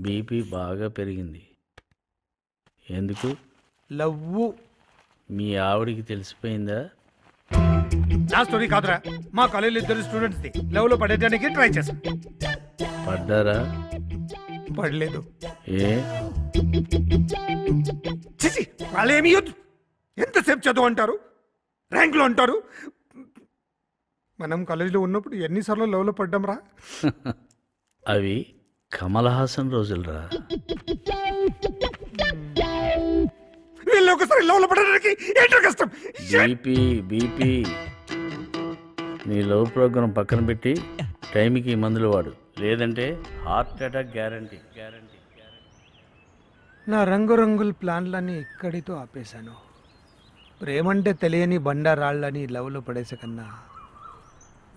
BP బాగా పెరిగింది. ఎందుకు? లవ్వు. మీ ఆవిడికి తెలిసిపోయిందా? నా స్టోరీ కాదురా, మా కాలేజీలో ఇద్దరు స్టూడెంట్స్ ది లవ్ లో పడేయడానికి ట్రై చేశాను. పడ్డారా? పడలేదు. ఏ? చిచి, వాళ్ళేమి వద్దు. ఎంతసేపు చదువు అంటారు, ర్యాంకులు అంటారు. మనం కాలేజీలో ఉన్నప్పుడు ఎన్నిసార్లు లవ్ లో పడ్డాం రా. అవి కమల్ హాసన్ రోజులరా. వీళ్ళు ఒకసారి లవ్ లో పడడానికి ఏంటో కష్టం. బీపీ నీ లవ్ ప్రోగ్రాం పక్కన పెట్టి టైంకి మందులు వాడు, లేదంటే హార్ట్ అటాక్ గ్యారంటీ. నా రంగురంగుల ప్లాన్లన్నీ ఇక్కడితో ఆపేశాను. ప్రేమంటే తెలియని బండారాళ్ళని లవ్లో పడేసే కన్నా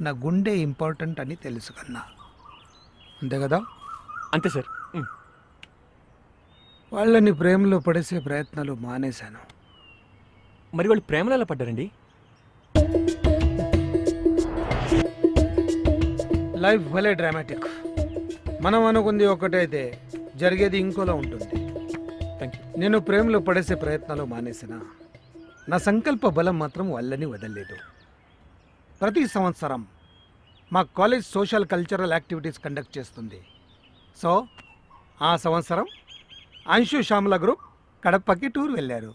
నా గుండె ఇంపార్టెంట్ అని తెలుసు కన్నా. అంతే కదా? అంతే సార్. వాళ్ళని ప్రేమలో పడేసే ప్రయత్నాలు మానేశాను. మరి వాళ్ళు ప్రేమలో ఎలా పడ్డారండి? లైఫ్ భలే డ్రామాటిక్. మనం అనుకుంది ఒకటైతే జరిగేది ఇంకోలా ఉంటుంది. నేను ప్రేమలో పడేసే ప్రయత్నాలు మానేసిన నా సంకల్ప బలం మాత్రం వాళ్ళని వదలలేదు. ప్రతి సంవత్సరం మా college social cultural activities conduct చేస్తుంది. సో ఆ సంవత్సరం అంశు శ్యామల గ్రూప్ కడపకి టూర్ వెళ్ళారు.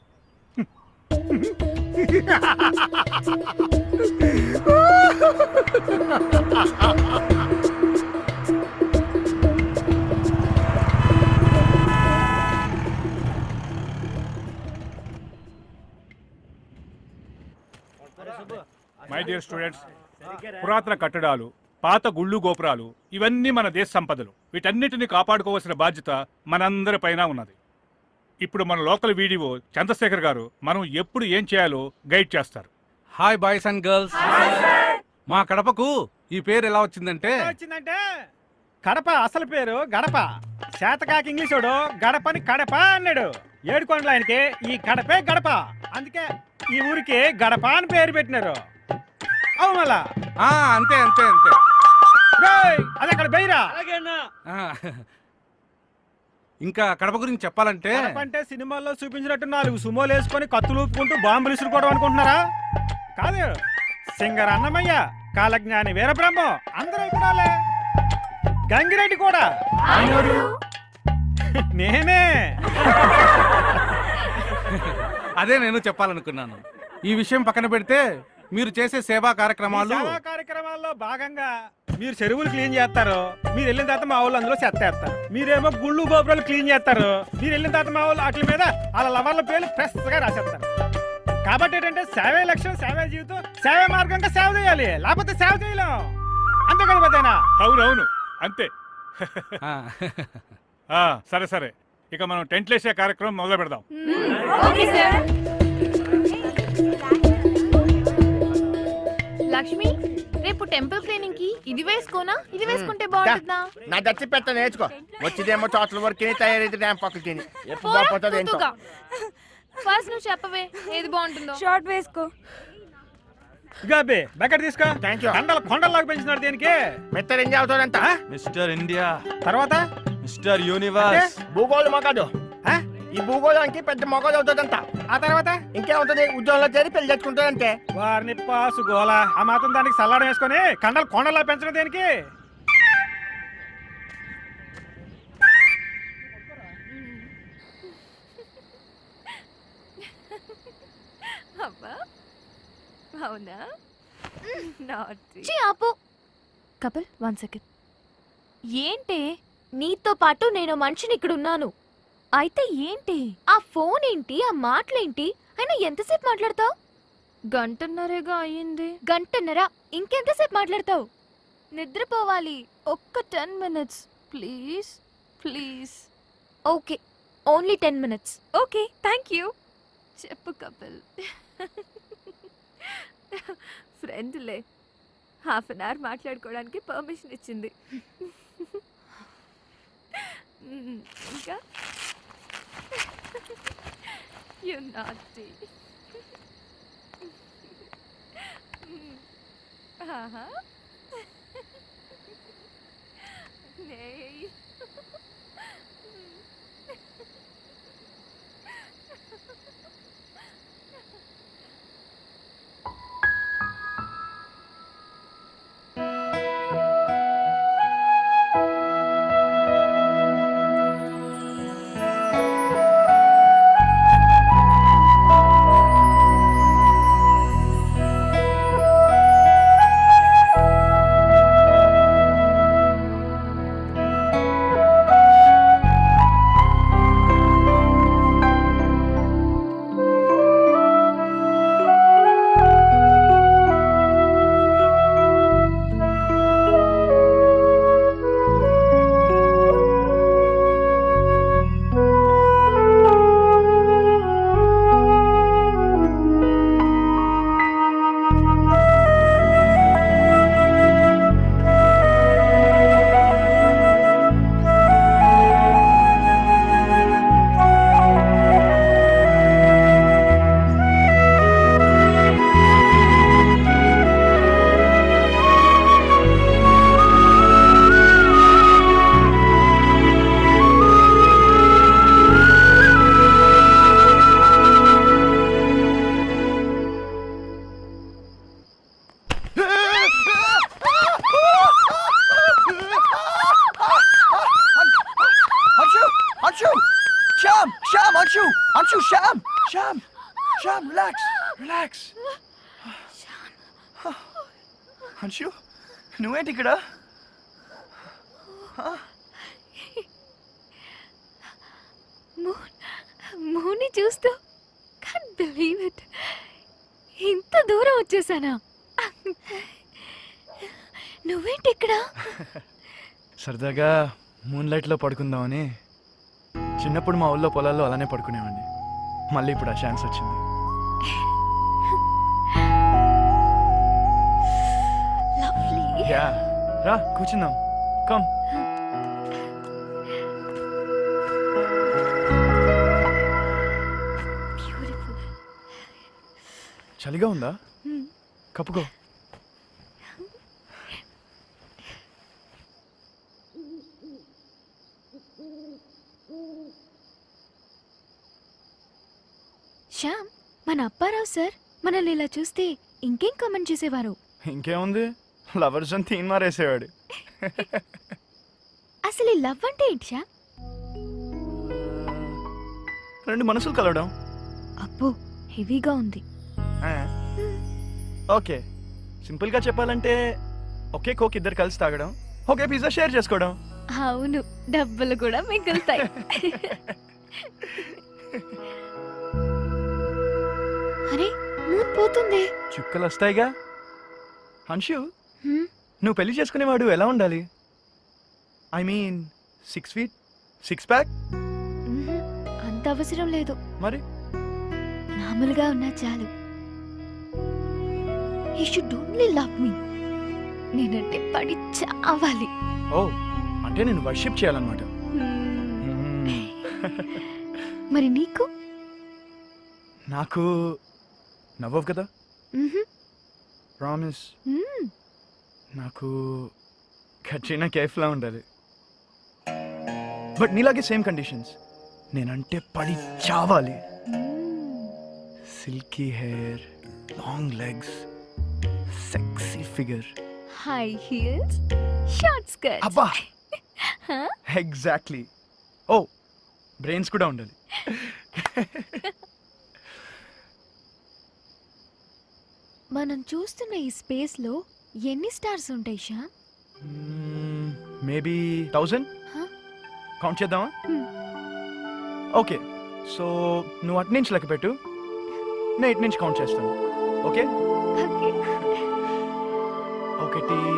మై డియర్ స్టూడెంట్స్, పురాతన కట్టడాలు, పాత గుళ్ళు గోపురాలు ఇవన్నీ మన దేశ సంపదలు. వీటన్నిటిని కాపాడుకోవాల్సిన బాధ్యత మనందరిపైన ఉన్నది. ఇప్పుడు మన లోకల్ వీడియో చంద్రశేఖర్ గారు మనం ఎప్పుడు ఏం చేయాలో గైడ్ చేస్తారు. Hi boys and girls. మా కడపకు ఈ పేరు ఎలా వచ్చిందంటే కడప అసలు పేరు గడప. శాతకాకి ఇంగ్లీషోడు గడపని కడప అన్నాడు. ఏడుకొండల ఆయనకి ఈ గడపే గడప, అందుకే ఈ ఊరికి గడప అని పేరు పెట్టినారు. అవు మళ్ళా అంతే అంతే అంతే. అది అక్కడ బైరా. ఇంకా కడప గురించి చెప్పాలంటే అంటే సినిమాల్లో చూపించినట్టు 4 సుమోలు వేసుకొని కత్తులు ఊపుకుంటూ బాంబులు ఇసురుకోవడం అనుకుంటున్నారా? కాదు, సింగర్ అన్నమయ్య, కాలజ్ఞాని వీరబ్రహ్మం అందరూ ఇక్కడ. గంగిరెడ్డి కూడా నేనే. అదే నేను చెప్పాలనుకున్నాను. ఈ విషయం పక్కన పెడితే మీరు చేసే సేవా కార్యక్రమాల్లో భాగంగా మీరు చెరువులు క్లీన్ చేస్తారు. మీరు వెళ్ళిన తర్వాత మా వాళ్ళు అందులో చెత్త వేస్తారు. మీరేమో గుళ్ళు గోపురాలు క్లీన్ చేస్తారు. మీరు వెళ్ళిన తర్వాత మా వాళ్ళు వాటి మీద వాళ్ళ లవర్ల పేర్లు ఫ్రెష్ గా రాసేస్తారు. కాబట్టి ఏంటంటే సేవే లక్ష్యం, సేవే జీవితం, సేవే మార్గంగా సేవ చేయాలి, లేకపోతే సేవ చేయలేం. అంతే కదా పెద్దయినా? అవునవును, అంతే. సరే సరే, ఇక మనం టెంట్లు వేసే కార్యక్రమం మొదలు పెడదాం. లక్ష్మి, రేపు టెంపుల్ క్లీనింగ్ కి ఇది వేసుకోనా, ఇది వేసుకుంటే బాగుంటుందా? నా దచ్చి పెట్ట నేర్చుకో. వచ్చిదేమో చోట్ల వరకు తయారైతే డ్యామ్ పక్కకి తిని ఎప్పుడు బాగుపోతుంది ఏంటో. ఫస్ట్ నువ్వు చెప్పవే ఏది బాగుంటుందో. షార్ట్ వేసుకో. గాబే బకెట్ తీసుకో. కొండల్లాగా పెంచినాడు దేనికి? మిస్టర్ ఇండియా అవుతాడంట. మిస్టర్ ఇండియా తర్వాత మిస్టర్ యూనివర్స్. భూగోళ మగాడు. ఈ భూగోళానికి పెద్ద మగాడు అవుతాడంట. ఆ తర్వాత ఇంకేమవుతుంది? ఉద్యోగంలో చేరి పెళ్లి చేసుకుంటాడంటే. వారిని పాసు గోల. ఆ మాత్రం దానికి సల్లాడం వేసుకొని కొండల్లా పెంచడం దేనికి? అవునా? ఆపు. కపిల్, 1 సెకండ్. ఏంటి, నీతో పాటు నేను మనిషిని ఇక్కడ ఉన్నాను. అయితే ఏంటి ఆ ఫోన్ ఏంటి, ఆ మాటలేంటి? అయినా ఎంతసేపు మాట్లాడతావు? గంటన్నరేగా అయ్యింది. గంటన్నర? ఇంకెంతసేపు మాట్లాడతావు? నిద్రపోవాలి. ఒక్క 10 minutes please please. Okay, only 10 minutes. Okay, thank you. చెప్పు కపిల్. ఫ్రెండ్లే, 1/2 hour మాట్లాడుకోవడానికి పర్మిషన్ ఇచ్చింది. ఇంకా you naughty. Sham, relax, relax. Anshu, నువ్వేంటి ఇక్కడ? మూని చూస్తూ can't believe it. ఇంత దూరం వచ్చేసానా? నువ్వేంటి ఇక్కడ? సరదాగా మూన్ లైట్ లో పడుకుందామని. చిన్నప్పుడు మా ఊళ్ళో పొలాల్లో అలానే పడుకునేవాడిని. మళ్ళీ ఇప్పుడు ఆ ఛాన్స్ వచ్చింది. యా, రా కూర్చుందాం. కమ్. చలిగా ఉందా? కప్పుకో. శ్యామ్, మన అప్పారావు సార్ మనల్ని ఇలా చూస్తే ఇంకేం కామెంట్ చేసేవారు? ఇంకేముంది, లవర్స్ అని తీన్ మారేసేవాడు. అసలు ఈ లవ్ అంటే ఏంటి శ్యామ్? రెండు మనసులు కలవడం. అబ్బో, హెవీగా ఉంది. ఓకే, సింపుల్ గా చెప్పాలంటే ఒకే కోక్ ఇద్దరు కలిసి తాగడం, ఒకే పిజ్జా షేర్ చేసుకోవడం. అవును, డబ్బులు కూడా మిగులుతాయి. అరే, మూన్ పోతుంది. చుక్కలు వస్తాయిగా. అంశు, నువ్వు పెళ్లి చేసుకునేవాడు ఎలా ఉండాలి? I mean 6 feet 6 pack? అంత అవసరం లేదు. మరి మామూలుగా ఉన్నా చాలు. He should only love me. నేనంటే పడి చావాలి. ఓ, అంటే నేను వర్షిప్ చేయాలన్నమాట. మరి నీకు? నాకు నవ్వవు కదా. ప్రామిస్. నాకు కట్రీనా కైఫ్లా ఉండాలి. బట్ నీలాగే సేమ్ కండిషన్స్. నేనంటే పడి చావాలి. Silky hair, long legs, sexy figure, high heels, short skirts. అబ్బా, ఎగ్జాక్ట్లీ. ఓ, బ్రెయిన్స్ కూడా ఉండాలి. మనం చూస్తున్న ఈ స్పేస్ లో ఎన్ని స్టార్స్ ఉంటాయి శ్యామ్? మేబీ 1000. కౌంట్ చేద్దామా? ఓకే, సో నువ్వు అటు నుంచి లెక్క పెట్టు, నేను ఇటు నుంచి కౌంట్ చేస్తాను. ఓకే? 1 2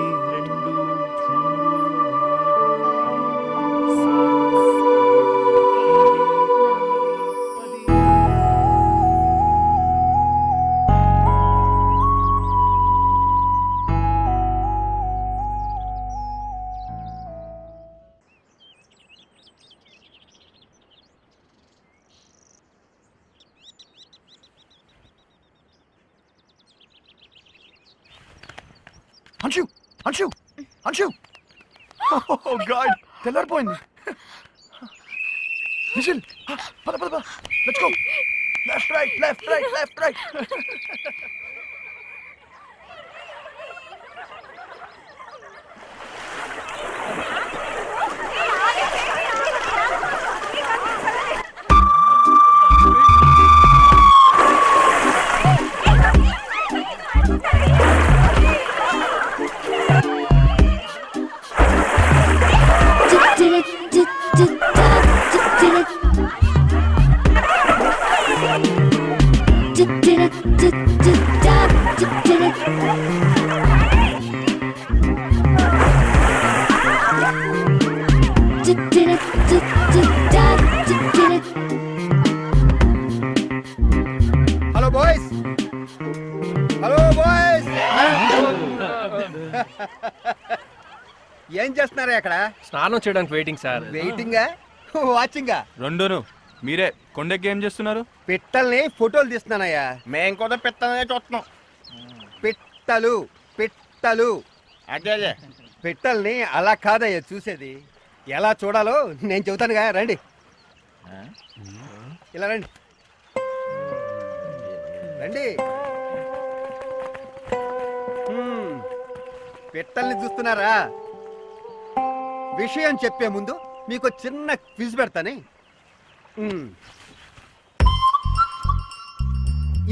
అంశు, అంశు, అంశు. ఓ గాడ్, తెల్లారిపోయింది. నిఖిల్ పద పద పద let's go left right left right left right hello boys hello boys ఏం చేస్తున్నారా అక్కడ? స్నానం చేయడానికి వెయిటింగ్ సార్. వెయిటింగా వాచింగా? రెండును. మీరే కొండెక్కి ఏం చేస్తున్నారు? పిట్టల్ని ఫోటోలు తీస్తున్నానయ్యా. మేము కూడా పిట్టలనే చూస్తున్నాం. పిట్టలు పిట్టలు అదే పిట్టల్ని అలా కాదయ్యా చూసేది, ఎలా చూడాలో నేను చెబుతానుగా. రండి, ఇలా రండి రండి. పిట్టల్ని చూస్తున్నారా? విషయం చెప్పే ముందు మీకు చిన్న క్విజ్ పెడతానే.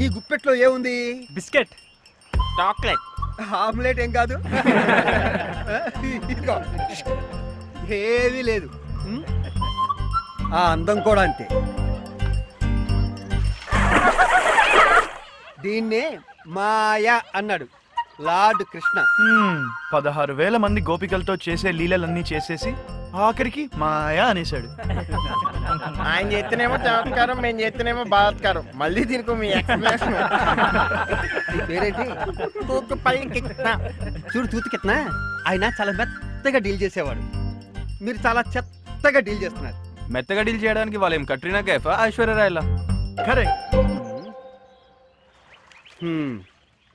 ఈ గుప్పెట్లో ఏముంది? బిస్కెట్. చాక్లెట్. ఆమ్లెట్ ఏం కాదు. ఇదిగో ఏమీ లేదు. ఆ అందం కూడా అంతే. దీన్నే మాయా అన్నాడు లార్డ్ కృష్ణ. 16,000 మంది గోపికలతో చేసే లీలలన్నీ చేసేసి ఆఖరికి మాయా అనేశాడు. ఆయన చేస్తేనేమో చమత్కారం, మేము చేస్తేనేమో బలాత్కారం. మళ్ళీ దీనికి మీ ఎక్స్ప్లెనేషన్. పేరేంటి? చూడు తూతు కిట్న. ఆయన చాలా మెత్తగా డీల్ చేసేవాడు, మీరు చాలా చెత్తగా డీల్ చేస్తున్నారు. మెత్తగా డీల్ చేయడానికి వాళ్ళు ఏం కట్రీనా కైఫా, ఐశ్వర్య రాయలా? కరెక్ట్.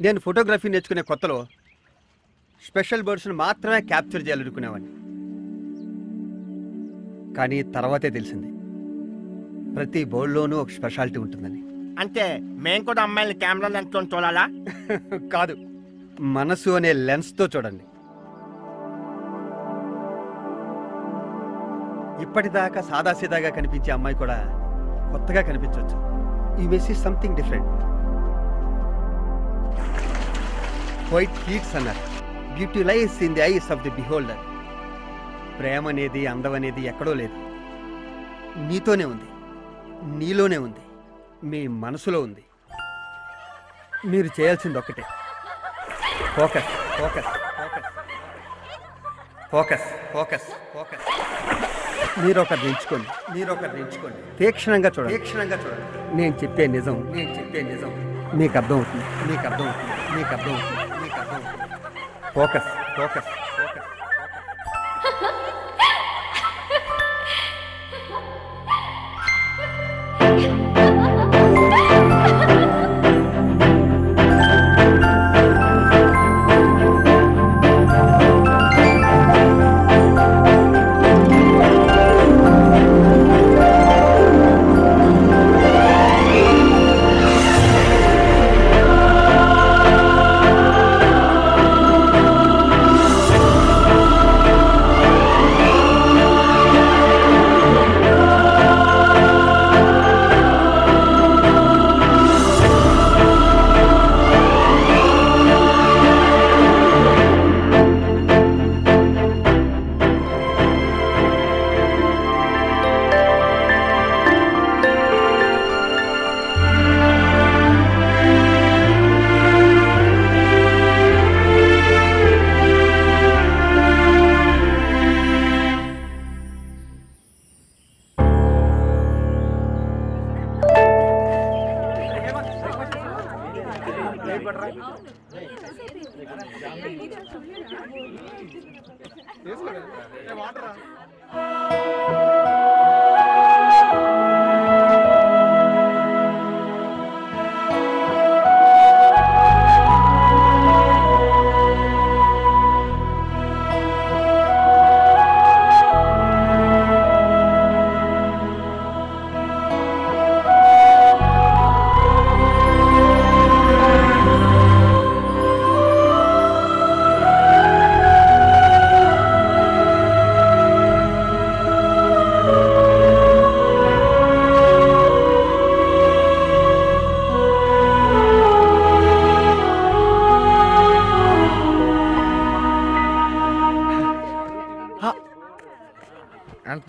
నేను ఫోటోగ్రఫీ నేర్చుకునే కొత్తలో స్పెషల్ బర్డ్స్ని మాత్రమే క్యాప్చర్ చేయాలనుకునేవాడిని. కానీ తర్వాతే తెలిసింది ప్రతి బోర్డులోనూ ఒక స్పెషాలిటీ ఉంటుందని. అంటే మేము కూడా అమ్మాయిని కెమెరా లెన్స్తో చూడాలా? కాదు, మనసు అనే లెన్స్తో చూడండి. ఇప్పటిదాకా సాదాసీదాగా కనిపించే అమ్మాయి కూడా కొత్తగా కనిపించవచ్చు. You may see something different. White heats అన్నారు. Beauty lies in the eyes of the beholder. ప్రేమ అనేది, అందం అనేది ఎక్కడో లేదు, నీతోనే ఉంది, నీలోనే ఉంది, మీ మనసులో ఉంది. మీరు చేయాల్సింది ఒక్కటే, focus focus focus focus focus focus. మీరు ఒకరిని ఎంచుకోండి, తీక్షణంగా చూడండి. నేను చెప్పే నిజం మీకు అర్థమవుతుంది. Focus focus focus.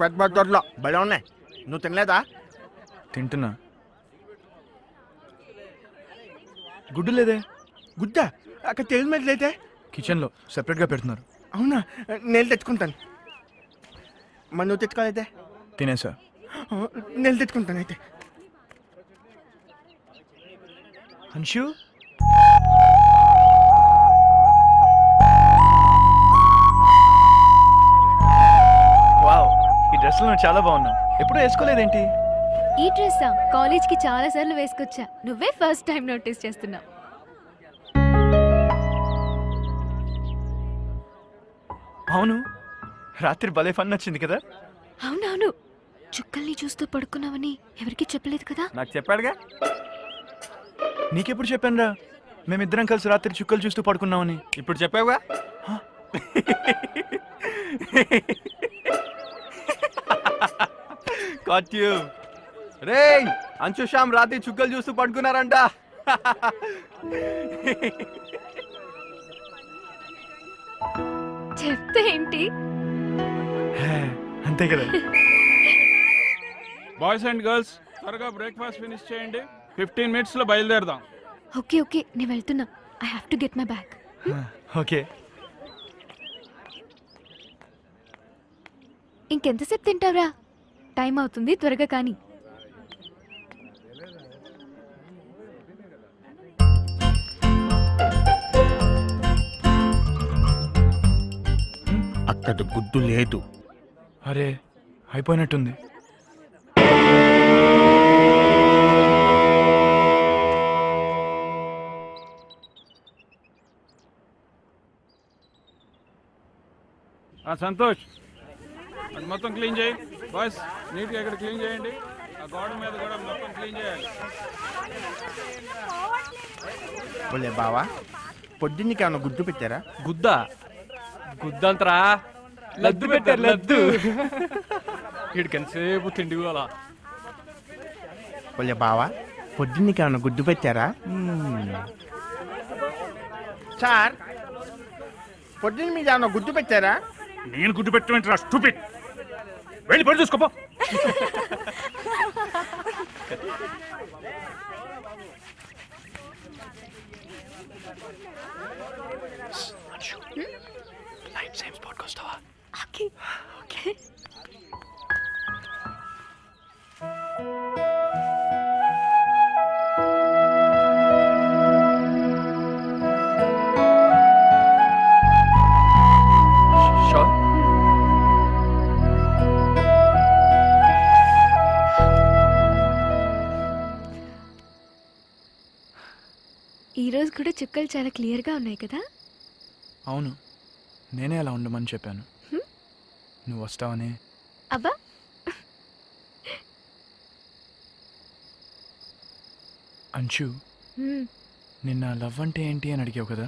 పెద్ద పెద్ద దొడ్లో భలే ఉన్నాయి. నువ్వు తినలేదా? తింటున్నా. గుడ్డు లేదే. గుడ్డా? అక్కడ తెలి మీద లేదే. కిచెన్లో సెపరేట్గా పెడుతున్నారు. అవునా? నేను తెచ్చుకుంటాను. మరి నువ్వు తెచ్చుకోలేదే? తినేసా. నేను తెచ్చుకుంటాను అయితే. అంశు వావ్, ఈ డ్రెస్లో నువ్వు చాలా బాగున్నావు. ఎప్పుడూ వేసుకోలేదేంటి? ఈ డ్రెస్సా కాలేజ్కి చాలా సార్లు వేసుకొచ్చా. నువ్వే ఫస్ట్ టైం నోటీస్ చేస్తున్నావు. అవును, రాత్రి భలే ఫన్ వచ్చింది కదా. అవునవును, చుక్కల్ని చూస్తూ పడుకున్నావని ఎవరికి చెప్పలేదు కదా. నాకు చెప్పాడుగా. నీకెప్పుడు చెప్పానురా మేమిద్దరం కలిసి రాత్రి చుక్కలు చూస్తూ పడుకున్నామని? ఇప్పుడు చెప్పావుగా. Got you. రేయ్, అంశు శ్యామ్ రాత్రి చుక్కలు చూస్తూ పడుకున్నారంట. చెప్తే ఏంటి? హే, అంతే కదా. బాయ్స్ అండ్ గర్ల్స్ త్వరగా బ్రేక్ఫాస్ట్ ఫినిష్ చేయండి. 15 minutes లో బయలుదేరదాం. ఓకే ఓకే, నేను వెళ్తున్నా. I have to get my bag. Okay. ఇంకెంతసేపు తింటావురా? టైం అవుతుంది, త్వరగా కానీ. అక్కడ గుడ్డు లేదు. అరే, అయిపోయినట్టుంది. సంతోష్, అది మొత్తం క్లీన్ చేయి. బాయ్స్ నీట్గా ఇక్కడ క్లీన్ చేయండి. ఆ గోడ మీద కూడా మొత్తం క్లీన్ చేయాలి. ఒలే బావా, పొద్దున్నకి ఏమన్నా గుడ్డు పెట్టారా? గుద్దా గుద్దంతరా లద్దు పెట్టారు, లద్దు. వీడికెంతసేపు తిండి అలా. ఒలే బావా, పొద్దున్నకి ఏమన్నా గుడ్డు పెట్టారా? సార్, పొద్దున్న మీద ఏమన్నా గుడ్డు పెట్టారా? నేను గుడ్డు పెట్టమంటారా? స్టూపిడ్. వెళ్ళి పడి చూసుకోపో. Okay okay. షూర్. ఈరోజు కూడా చుక్కలు చాలా క్లియర్గా ఉన్నాయి కదా. అవును, నేనే అలా ఉండమని చెప్పాను. నువ్వు వస్తావని. అబ్బా, అంశు, నిన్న లవ్ అంటే ఏంటి అని అడిగావు కదా.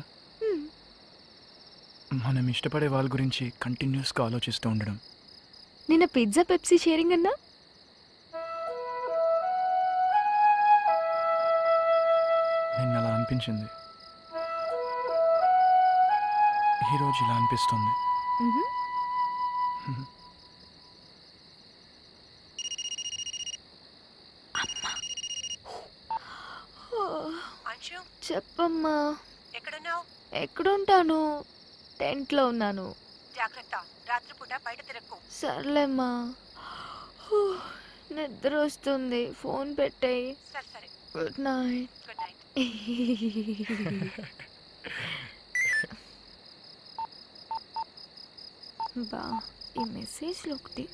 మనం ఇష్టపడే వాళ్ళ గురించి కంటిన్యూస్గా ఆలోచిస్తూ ఉండడం. నిన్న పిజ్జా పెప్సీ షేరింగ్ అన్నా. నిన్న అలా అనిపించింది, ఈరోజు ఇలా అనిపిస్తుంది. చెప్పమ్మా. ఎక్కడున్నావు? ఎక్కడుంటాను? టెంట్లో ఉన్నాను. జాగ్రత్త, రాత్రిపూట బయట తిరగకు. సర్లేమ్మా. నిద్ర వస్తుంది, ఫోన్ పెట్టేయి. సరే సరే, గుడ్ నైట్. Good night. బా, ఈ మెసేజ్లో ఒకటి.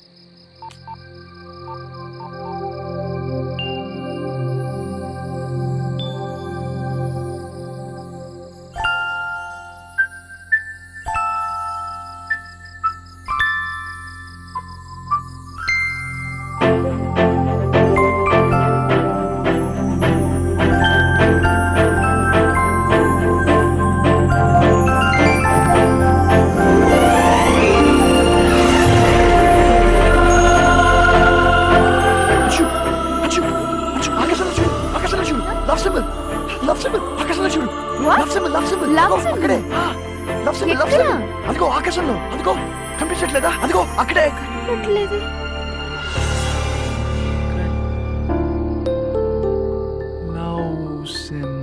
అదిగో ఆకాశంలో, అదిగో కనిపించట్లేదా? అదిగో అక్కడే. sim